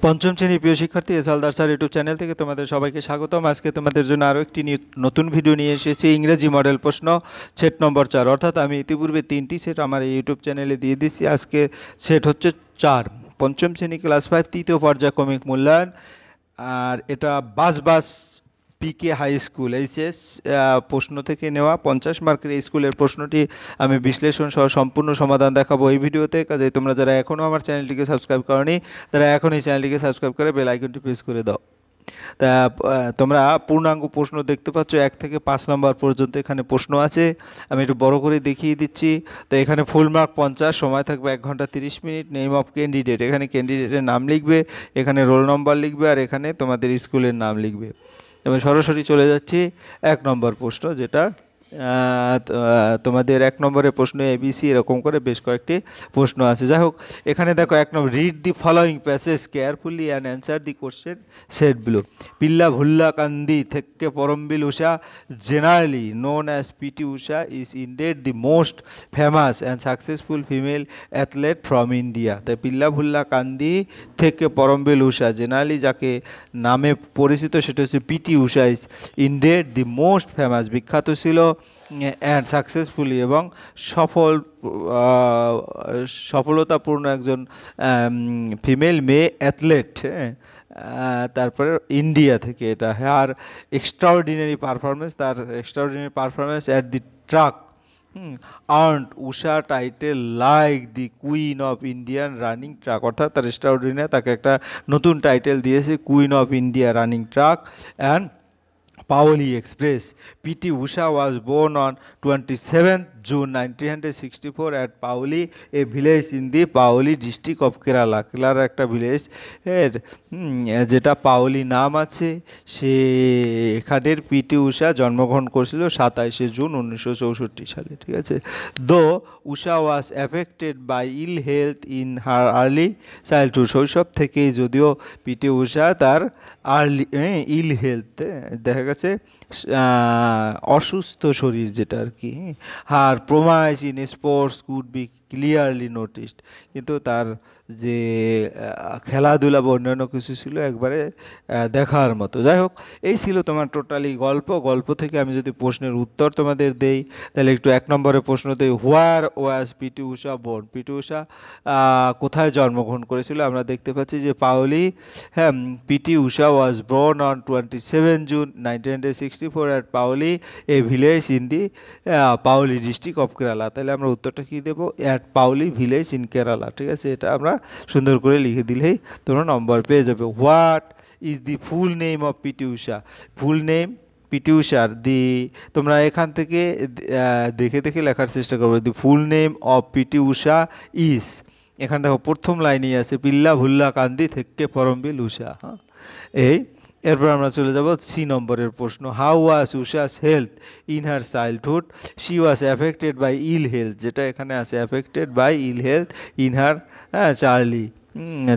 পঞ্চম শ্রেণীর প্রিয় শিক্ষার্থী S Haldar sir YouTube channel থেকে তোমাদের সবাইকে স্বাগতম। আজকে তোমাদের জন্য আরও একটি নতুন ভিডিও নিয়ে এসেছি। ইংরেজি মডেল প্রশ্ন সেট নম্বর 4, অর্থাৎ আমি ইতিপূর্বে 3টি সেট আমার এই ইউটিউব চ্যানেলে দিয়ে দিচ্ছি। আজকে সেট হচ্ছে 4, পঞ্চম শ্রেণী ক্লাস 5 তৃতীয় পর্যায়ক্রমিক মূল্যায়ন। আর এটা বাস পিকে হাই স্কুল এইচএস প্রশ্ন থেকে নেওয়া 50 মার্কের এই স্কুলের প্রশ্নটি আমি বিশ্লেষণ সহ সম্পূর্ণ সমাধান দেখাবো এই ভিডিওতে। কাজে তোমরা যারা এখনও আমার চ্যানেলটিকে সাবস্ক্রাইব করনি তারা এখন এই চ্যানেলটিকে সাবস্ক্রাইব করে বেল আইকনটি প্রেস করে দাও। তা তোমরা পূর্ণাঙ্গ প্রশ্ন দেখতে পাচ্ছ, 1 থেকে 5 নম্বর পর্যন্ত এখানে প্রশ্ন আছে। আমি একটু বড় করে দেখিয়ে দিচ্ছি। তো এখানে ফুল মার্ক 50, সময় থাকবে 1 ঘন্টা 30 মিনিট। নেম অফ ক্যান্ডিডেট, এখানে ক্যান্ডিডেটের নাম লিখবে, এখানে রোল নম্বর লিখবে, আর এখানে তোমাদের স্কুলের নাম লিখবে। এবার সরাসরি চলে যাচ্ছি 1 নম্বর প্রশ্ন, যেটা তোমাদের 1 নম্বরের প্রশ্ন এবিসি এরকম করে বেশ কয়েকটি প্রশ্ন আছে। যাই হোক, এখানে দেখো 1 নম্বর, read the following passage carefully and answer the question set below. Pilavullakandi Thekkeparambil Usha, generally known as PT Usha, is indeed the most famous and successful female athlete from India. তাই পিল্লা ভুল্লা কান্দি থেকে পরমবিল উষা, জেনারেলি যাকে নামে পরিচিত সেটা হচ্ছে PT Usha, is indeed the most famous, বিখ্যাত ছিল, and successfully এবং সফলতাপূর্ণ একজন ফিমেল মেয়ে অ্যাথলেট। তারপরে ইন্ডিয়া থেকে এটা। আর এক্সট্রাঅর্ডিনারি পারফরমেন্স, তার extraordinary performance at the truck earned Usha title like the queen of Indian running truck, অর্থাৎ তার এক্সট্রাঅর্ডিনারি, তাকে একটা নতুন টাইটেল দিয়েছে queen of India running track and Paoli Express. P.T. Usha was born on 27th June 1964 at Paoli, a village in the Paoli district of Kerala. কেরালার একটা village এর যেটা পাওলি নাম আছে, সেখানের পিটি উষা জন্মগ্রহণ করেছিল 27শে জুন 1964 সালে। ঠিক আছে। Though Usha was affected by ill health in her early childhood, শৈশব থেকেই, যদিও পিটি উষা তার আর্লি ইল হেলথ দেখা গেছে অসুস্থ শরীর যেটা আর কি, her promise in sports could be clearly noticed, কিন্তু তার যে খেলাধুলা বা অন্যান্য কিছু ছিল একবারে দেখার মতো। যাই হোক, এই ছিল তোমার টোটালি গল্প থেকে আমি যদি প্রশ্নের উত্তর তোমাদের দেই, তাহলে একটু 1 নম্বরের প্রশ্ন দেই, where was PT Usha born, PT Usha কোথায় জন্মগ্রহণ করেছিল? আমরা দেখতে পাচ্ছি যে পাওলি, হ্যাঁ, PT Usha was born on 27 June 1964 at Payyoli, a village in the Payyoli district of Kerala. তাহলে আমরা উত্তরটা কী দেবো? At Payyoli village in Kerala. ঠিক আছে, এটা আমরা সুন্দর করে লিখে দিলেই তোমরা নম্বর পেয়ে যাবে। What is the full name of PT Usha? Full name PT উষার তোমরা এখান থেকে দেখে লেখার চেষ্টা করবে। The full name of PT Usha is, এখানে দেখো প্রথম লাইনেই আছে, পিল্লা ভুল্লা কান্দি থেকে পরমবিল উষা। হ্যাঁ, এরপর আমরা চলে যাব 3 নম্বরের প্রশ্ন, how was Usha's health in her childhood? She was affected by ill health, যেটা এখানে আছে affected by ill health in her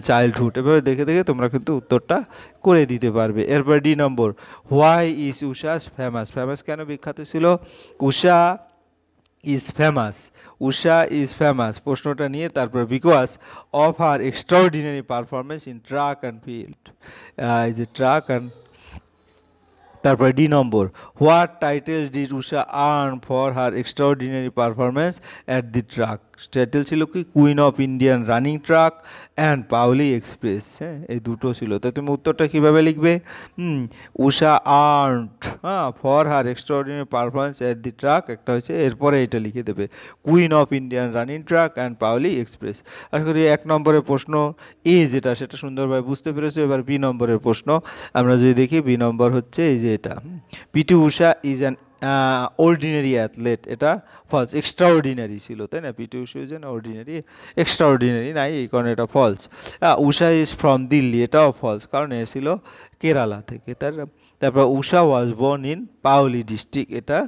childhood. এভাবে দেখে তোমরা কিন্তু উত্তরটা করে দিতে পারবে। এরপর ডি নম্বর, why is Usha's famous? Famous কেন বিখ্যাত ছিল? উষা ইজ ফেমাস প্রশ্নটা নিয়ে তারপর because of her extraordinary performance in track and field, এই যে ট্রাক অ্যান্ড। তারপরে ডি নম্বর, what title did Usha earn for her extraordinary performance at the track? Title ছিল কি? Queen of Indian running track and Payyoli express. হ্যাঁ, এই দুটো ছিল। তো তুমি উত্তরটা কীভাবে লিখবে? Usha earned for her extraordinary performance at the track, একটা হয়েছে, এরপরে এটা লিখে দেবে queen of Indian running track and Payyoli express. আশা করি 1 নম্বরের প্রশ্ন যেটা সেটা সুন্দরভাবে বুঝতে পেরেছো। এবার বি নম্বরের প্রশ্ন আমরা যদি দেখি, বি নম্বর হচ্ছে এই যে এটা, PT Usha is an ordinary athlete, এটা ফলস। এক্সট্রাঅর্ডিনারি ছিল, তাই না? PT Usha is an ordinary, extraordinary নাই, এই কারণে এটা false. Usha is from Delhi, এটাও ফলস, কারণ এ ছিল কেরালা থেকে। তারপর Usha was born in Payyoli district, এটা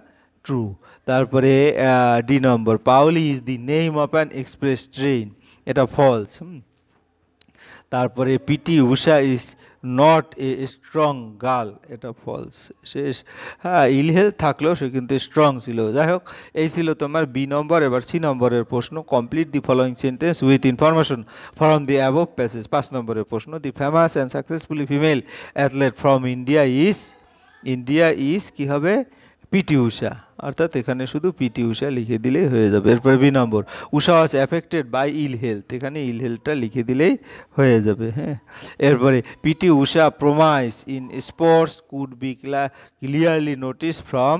ট্রু। তারপরে ডি নম্বর, Payyoli is the name of an express train, এটা ফলস। তারপরে PT Usha is not a strong girl, এটা ফলস। শেষ। হ্যাঁ, ইল হেলথ থাকলেও সে কিন্তু স্ট্রং ছিল। যাই হোক, এই ছিল তোমার বি নম্বর। এবার সি নম্বরের প্রশ্ন, complete the following sentence with information from the above passage. 5 নম্বরের প্রশ্ন, the famous and successfully female athlete from India is কি হবে? পিটি উষা। অর্থাৎ এখানে শুধু পিটি উষা লিখে দিলেই হয়ে যাবে। এরপর বি নম্বর, Usha was affected by ill health, এখানে ইল হেলথটা লিখে দিলেই হয়ে যাবে। হ্যাঁ, এরপরে PT Usha promise in sports could be clearly notice from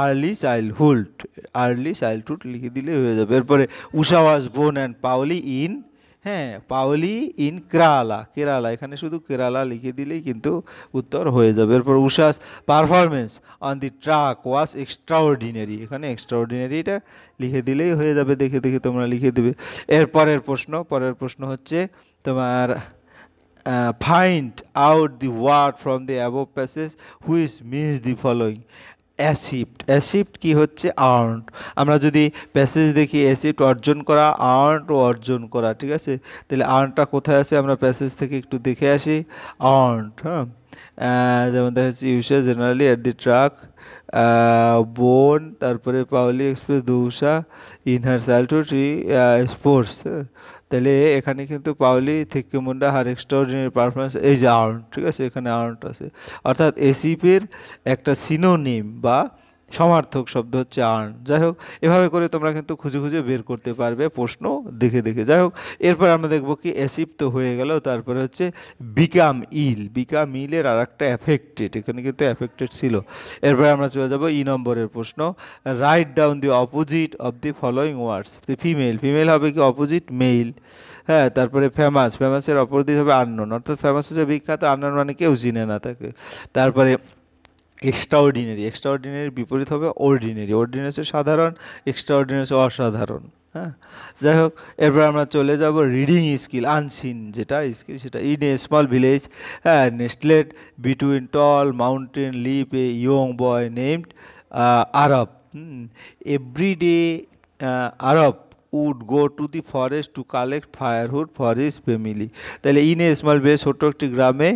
early childhood লিখে দিলে হয়ে যাবে। এরপরে Usha was born and Payyoli in Kerala, এখানে শুধু কেরালা লিখে দিলেই কিন্তু উত্তর হয়ে যাবে। এরপর Usha's performance on the track was extraordinary, এখানে এক্সট্রাঅর্ডিনারিটা লিখে দিলেই হয়ে যাবে। দেখে দেখে তোমরা লিখে দেবে। পরের প্রশ্ন হচ্ছে তোমার find out the word from the above passage which means the following. Accept কি হচ্ছে? আর্নড। আমরা যদি প্যাসেজ দেখি, অ্যাসিপ্ট অর্জন করা, আর্নড ও অর্জন করা, ঠিক আছে? তাহলে আর্নটা কোথায় আছে আমরা প্যাসেজ থেকে একটু দেখে আসি। আর্নড, হ্যাঁ, যেমন দেখা যাচ্ছে Usha generally at the track, born, Payyoli পাওলি এক্সপ্রেস দৌসা ইন হার চাইল্ডহুড স্পোর্টস। তাহলে এখানে কিন্তু পাওলি থেকে মুন্ডা হার এক্সট্রাঅর্ডিনারি পারফরমেন্স, এই যে আর্ন, ঠিক আছে? এখানে আর্নড আছে। অর্থাৎ এসিপের একটা সিনোনিম বা সমার্থক শব্দ হচ্ছে আর্ন। যাই হোক, এভাবে করে তোমরা কিন্তু খুঁজে খুঁজে বের করতে পারবে প্রশ্ন দেখে দেখে। যাই হোক, এরপর আমরা দেখবো কি অ্যাসিপ তো হয়ে গেল, তারপরে হচ্ছে বিকাম ইলের আর একটা অ্যাফেক্টেড, এখানে কিন্তু অ্যাফেক্টেড ছিল। এরপর আমরা চলে যাবো ই নম্বরের প্রশ্ন, write down the opposite of the following words. Female হবে কি অপোজিট? মেইল। হ্যাঁ, তারপরে ফেমাসের অপোজিট হবে আননোন, অর্থাৎ ফেমাস হচ্ছে বিখ্যাত, আননোন মানে কেউ চিনে না তাকে। তারপরে এক্সট্রাঅর্ডিনারির বিপরীত হবে অর্ডিনারি হচ্ছে সাধারণ, এক্সট্রাঅর্ডিনারি হচ্ছে অসাধারণ। হ্যাঁ, যাই হোক, এরপর আমরা চলে যাব রিডিং স্কিল, আনসিন যেটা স্কিল সেটা। ইন এ স্মল ভিলেজ, হ্যাঁ, nestled between tall mountain live a young boy named Arav. Everyday Arav would go to the forest to collect firewood for his family. তাহলে ইন এ স্মল ভিলেজ, ছোট্ট একটি গ্রামে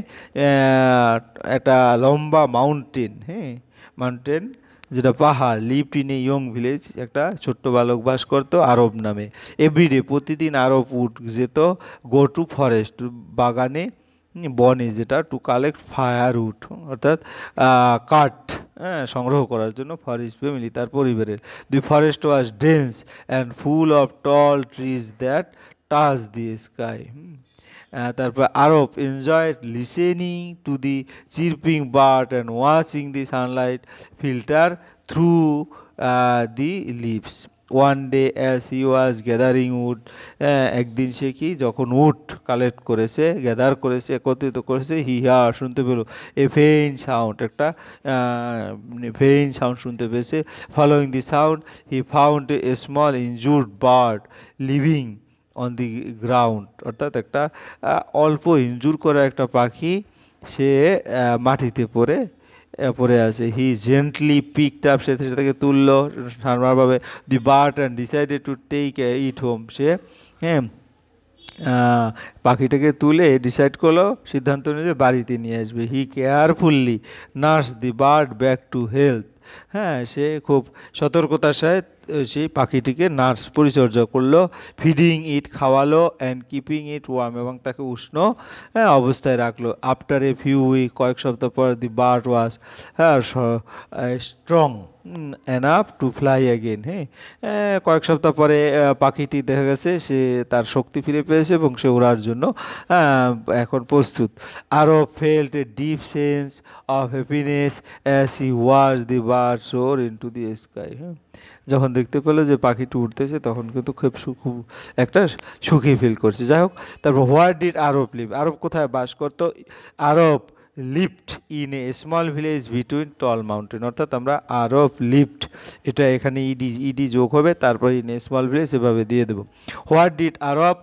একটা লম্বা mountain যেটা পাহাড়, lived in a young village, একটা ছোট্ট বালক বাস করতো আরব নামে। এভরিডে প্রতিদিন আরব উড যেত, গো টু ফরেস্ট বাগানে, বনে যেটা, টু কালেক্ট ফায়ারউড অর্থাৎ কাঠ, হ্যাঁ, সংগ্রহ করার জন্য, ফর হিজ ফ্যামিলি তার পরিবারের। The forest was dense and full of tall trees that touch the sky. তারপর Arav enjoyed listening to the chirping bird and watching the sunlight filter through the leaves. One day as he was gathering wood, একদিন সে কি যখন would collect করেছে, gather করেছে, একত্রিত করেছে, হি হার শুনতে পেল, এ ফেইন্ট সাউন্ড, একটা ফেইন্ট সাউন্ড শুনতে পেয়েছে। Following the sound he found a small injured bird living on the ground, অর্থাৎ একটা অল্প ইনজুর করা একটা পাখি, সে মাটিতে পড়ে আছে। হি জেন্টলি পিকড আপ, সে সেটাকে তুললো নর্মালভাবে। The bird and decided to take it home, সে পাখিটাকে তুলে ডিসাইড করলো, সিদ্ধান্ত নিয়ে যে বাড়িতে নিয়ে আসবে। He carefully nurse the bird back to health, হ্যাঁ, সে খুব সতর্কতার সাথে সেই পাখিটিকে পরিচর্যা করলো। ফিডিং ইট, খাওয়ালো, অ্যান্ড কিপিং ইট ওয়ার্ম, এবং তাকে উষ্ণ অবস্থায় রাখলো। আফটার এ ফিউ উইক, কয়েক সপ্তাহ পর, the bird was strong enough to fly again. কয়েক সপ্তাহ পরে পাখিটি দেখা গেছে সে তার শক্তি ফিরে পেয়েছে এবং সে ওড়ার জন্য এখন প্রস্তুত। আরও felt a deep sense of happiness as he watch the bird soar into the sky. যখন দেখতে পেলো যে পাখিটি উঠতেছে তখন কিন্তু খুব একটা সুখী ফিল করছে। যাই হোক, তারপর হোয়াট ডিড আরব লিভ, আরব কোথায় বাস করতো? Arab lived in a small village between tall mountain, অর্থাৎ আমরা আরব লিভড, এটা এখানে ইডি যোগ হবে, তারপর ইন এ স্মল ভিলেজ এভাবে দিয়ে দেবো। What did Arav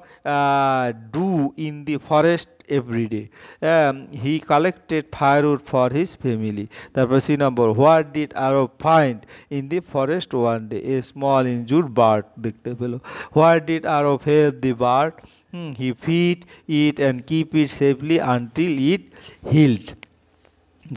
do in the forest everyday? He collected firewood for his family. তারপর সি নম্বর, what did Arav find in the forest one day? A small injured bird দেখতে পেলো। What did Arav help the bird he feed it and keep it safely until it healed,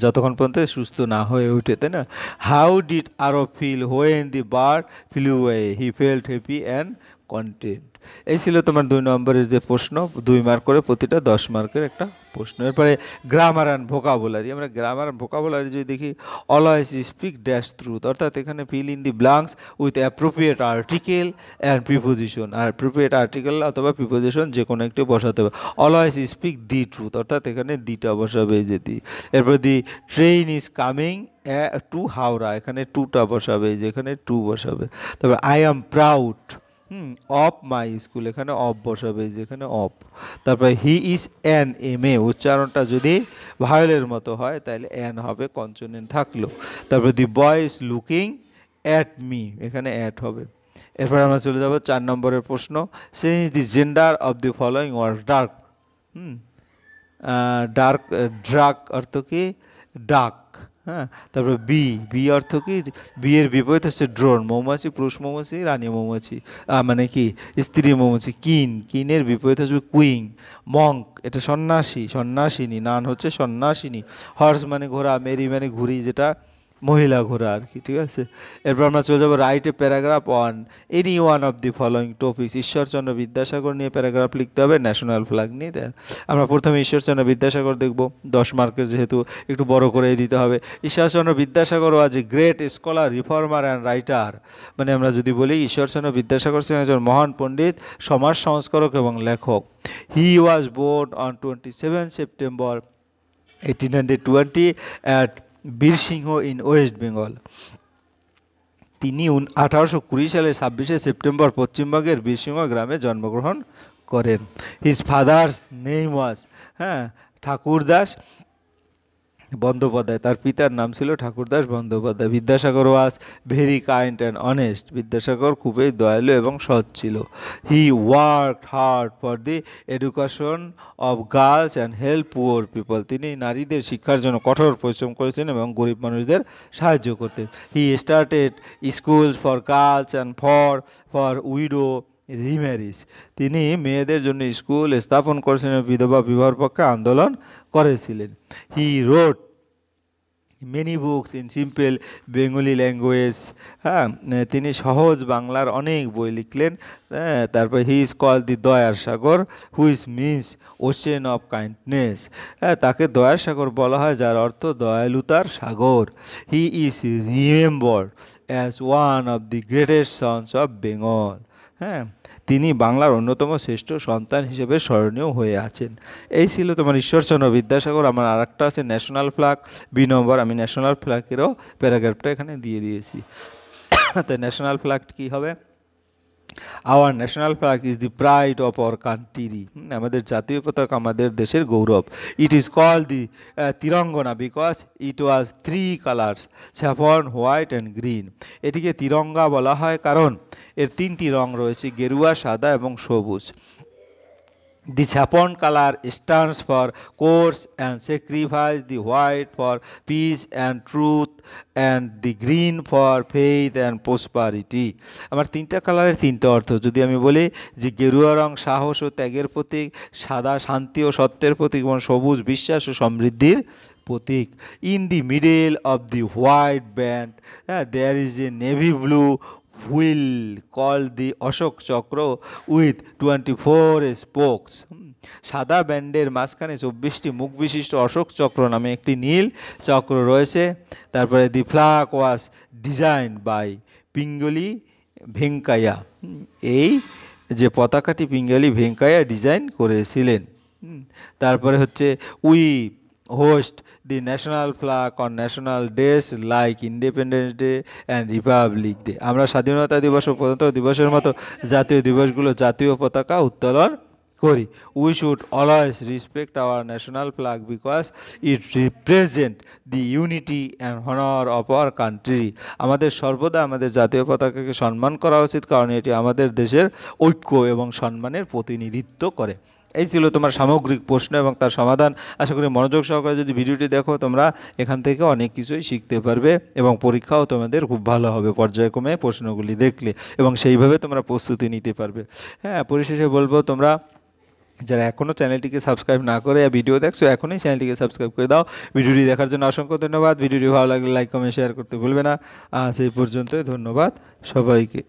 যতক্ষণ পর্যন্ত সুস্থ না হয়ে ওঠে, তাই না? How did Arav feel when the bird flew away? He felt happy and content. এই ছিল তোমার 2 নম্বরের যে প্রশ্ন, 2 মার্ক করে প্রতিটা 10 মার্কের একটা প্রশ্ন। এরপরে গ্রামার অ্যান্ড ভোকাবুলারি। আমরা গ্রামার অ্যান্ড ভোকাবুলারি যদি দেখি, অলওয়েজ স্পিক ড্যাশ ট্রুথ, অর্থাৎ এখানে fill in the blanks with appropriate article and preposition. আর অ্যাপ্রোপ্রিয়েট আর্টিকেল অথবা প্রিপোজিশন যে কোনো একটি বসাতে হবে। অলওয়েজ স্পিক দি ট্রুথ, অর্থাৎ এখানে দিটা বসাবে, যে দি। এরপর the train is coming to Howrah, এখানে টুটা বসাবে, যেখানে টু বসাবে। তারপর I am proud of my school, এখানে অফ বসাবে, যেখানে অফ। তারপরে he is an M A, উচ্চারণটা যদি ভায়োলের মতো হয় তাহলে অ্যান হবে, কনসোনেন্ট থাকলো। তারপরে the boy is looking at me, এখানে অ্যাট হবে। এরপর আমরা চলে যাব 4 নম্বরের প্রশ্ন। Change the gender of the following word. Dark, dark, drake অর্থ কি? ডাক। হ্যাঁ, তারপরে বি, বি অর্থ কি? বি এর বিপরীত হচ্ছে ড্রোন, মৌমাছি, পুরুষ মৌমাছি, রানী মৌমাছি, মানে কি স্ত্রী মৌমাছি। কিন, কিনের বিপরীত হচ্ছে কুইং। মঙ্ক, এটা সন্ন্যাসী, সন্ন্যাসিনী। নান হচ্ছে সন্ন্যাসিনী। হর্স মানে ঘোড়া, মেরি মানে ঘুড়ি, যেটা মহিলা ঘোড়া আর কি, ঠিক আছে? এরপর আমরা চলে যাবো write a paragraph on any one of the following topics. Ishwarchandra Vidyasagar নিয়ে প্যারাগ্রাফ লিখতে হবে, ন্যাশনাল ফ্ল্যাগ নিয়ে। আমরা প্রথমে ঈশ্বরচন্দ্র বিদ্যাসাগর দেখব, 10 মার্কের যেহেতু একটু বড় করে দিতে হবে। Ishwarchandra Vidyasagar was a great scholar, reformer and writer. মানে আমরা যদি বলি ঈশ্বরচন্দ্র বিদ্যাসাগর ছিলেন একজন মহান পণ্ডিত, সমাজ সংস্কারক এবং লেখক। He was born on 27 September 1820 at Birsingha in West Bengal. তিনি 1820 সালের 26শে সেপ্টেম্বর পশ্চিমবঙ্গের বীরসিংহ গ্রামে জন্মগ্রহণ করেন। His father's name was, Thakurdas Bandyopadhyay, তার পিতার নাম ছিল Thakurdas Bandyopadhyay. Vidyasagar was very kind and honest, Vidyasagar খুবই দয়ালু এবং সৎ ছিল। He work hard for the education of girls and help poor people, তিনি নারীদের শিক্ষার জন্য কঠোর পরিশ্রম করেছেন এবং গরিব মানুষদের সাহায্য করতেন। He started school for girls and for widow remarriage, তিনি মেয়েদের জন্য স্কুল স্থাপন করেছিলেন, বিধবা বিবাহের পক্ষে আন্দোলন করেছিলেন। He wrote many books in simple Bengali language, তিনি সহজ বাংলার অনেক বই লিখলেন। তারপর he is call the Dayar Sagar which means ocean of kindness, তাকে দয়ার সাগর বলা হয় যার অর্থ দয়ালুতার সাগর। He is remembered as one of the greatest sons of Bengal, তিনি বাংলার অন্যতম শ্রেষ্ঠ সন্তান হিসেবে স্মরণীয় হয়ে আছেন। এই ছিল তোমার ঈশ্বরচন্দ্র বিদ্যাসাগর। আমার আর একটা আছে ন্যাশনাল ফ্ল্যাগ, বি নম্বর। আমি ন্যাশনাল ফ্ল্যাগেরও প্যারাগ্রাফটা এখানে দিয়ে দিয়েছি। তো ন্যাশনাল ফ্ল্যাগ কী হবে? Our national flag is the pride of our country, আমাদের জাতীয় পতাকা আমাদের দেশের গৌরব। It is called the Tiranga because it was 3 colours, saffron, white and green. এটিকে তিরঙ্গা বলা হয় কারণ এর 3টি রং রয়েছে, গেরুয়া, সাদা এবং সবুজ। The saffron color stands for courage and sacrifice, the white for peace and truth, and the green for faith and prosperity. আমার 3টা কালারের 3টা অর্থ। যদি আমি বলি যে গেরুয়া রং সাহস ও ত্যাগের প্রতীক, সাদা শান্তি ও সত্যের প্রতীক এবং সবুজ বিশ্বাস ও সমৃদ্ধির প্রতীক। In the middle of the white band there is a navy blue wheel called the Ashoka Chakra with 24 spokes, সাদা ব্যান্ডের মাঝখানে 24টি মুখ বিশিষ্ট অশোক চক্র নামে একটি নীল চক্র রয়েছে। তারপরে the flag was design by Pingali Venkayya, এই যে পতাকাটি পিঙ্গলি ভেঙ্কাইয়া ডিজাইন করেছিলেন। তারপরে হচ্ছে we host the national flag on national days like independence day and republic day, আমরা স্বাধীনতা দিবস ও প্রজাতন্ত্র দিবসের মতো জাতীয় দিবসগুলো জাতীয় পতাকা উত্তোলন করি। We should always respect our national flag because it represent the unity and honours of our country, আমাদের সর্বদা আমাদের জাতীয় পতাকাকে সম্মান করা উচিত কারণ এটি আমাদের দেশের ঐক্য এবং সম্মানের প্রতিনিধিত্ব করে। এই ছিল তোমার সামগ্রিক প্রশ্ন এবং তার সমাধান। আশা করি মনোযোগ সহকারে যদি ভিডিওটি দেখো তোমরা এখান থেকে অনেক কিছুই শিখতে পারবে এবং পরীক্ষাও তোমাদের খুব ভালো হবে পর্যায়ক্রমে প্রশ্নগুলি দেখলে এবং সেইভাবে তোমরা প্রস্তুতি নিতে পারবে। পরিশেষে বলবো তোমরা যারা এখনও চ্যানেলটিকে সাবস্ক্রাইব না করে ভিডিও দেখছো এখনই চ্যানেলটিকে সাবস্ক্রাইব করে দাও। ভিডিওটি দেখার জন্য অসংখ্য ধন্যবাদ। ভিডিওটি ভালো লাগলে লাইক কমেন্ট শেয়ার করতে ভুলবে না। সেই পর্যন্তই, ধন্যবাদ সবাইকে।